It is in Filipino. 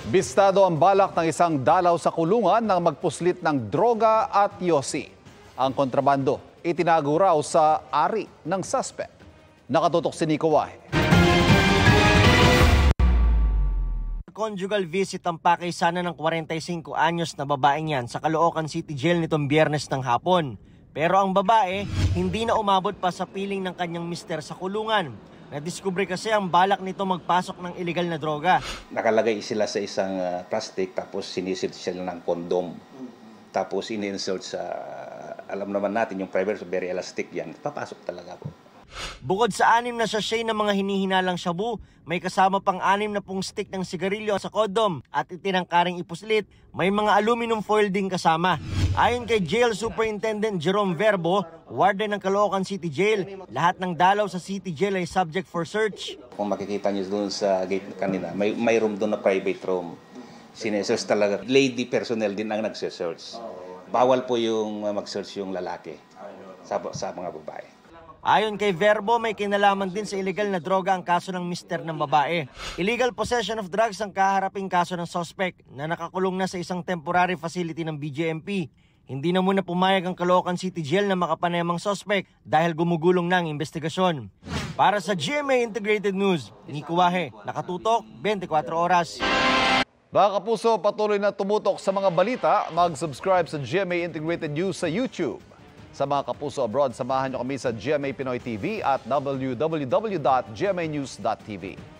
Bistado ang balak ng isang dalaw sa kulungan nang magpuslit ng droga at yosi. Ang kontrabando itinago raw sa ari ng suspect. Nakatutok si Nico Wahe. Conjugal visit ang pakisanan ng 45 anyos na babaeng yan sa Caloocan City Jail nitong Biyernes ng hapon. Pero ang babae hindi na umabot pa sa piling ng kanyang mister sa kulungan. Nadiskubre kasi ang balak nito magpasok ng illegal na droga. Nakalagay sila sa isang plastic tapos sinisit sila ng kondom. Tapos in-insert sa, alam naman natin yung fiber, very elastic yan. Papasok talaga po. Bukod sa 6 na sachet ng mga hinihinalang shabu, may kasama pang 6 na pong stick ng sigarilyo sa kodom at itinangkaring ipuslit, may mga aluminum foil din kasama. Ayon kay Jail Superintendent Jerome Verbo, warden ng Caloocan City Jail, lahat ng dalaw sa City Jail ay subject for search. Kung makikita niyo doon sa gate kanina, may room doon na private room. Sinesearch talaga. Lady personnel din ang nagsesearch. Bawal po yung mag-search yung lalaki sa mga babae. Ayon kay Verbo, may kinalaman din sa illegal na droga ang kaso ng mister ng babae. Illegal possession of drugs ang kaharaping kaso ng suspect na nakakulong na sa isang temporary facility ng BJMP. Hindi na muna pumayag ang Caloocan City Jail na makapanayamang suspect dahil gumugulong na ang investigasyon. Para sa GMA Integrated News, Nico Wahe, nakatutok 24 oras. Mga kapuso, patuloy na tumutok sa mga balita, mag-subscribe sa GMA Integrated News sa YouTube. Sa mga kapuso abroad, samahan nyo kami sa GMA Pinoy TV at www.gmanews.tv.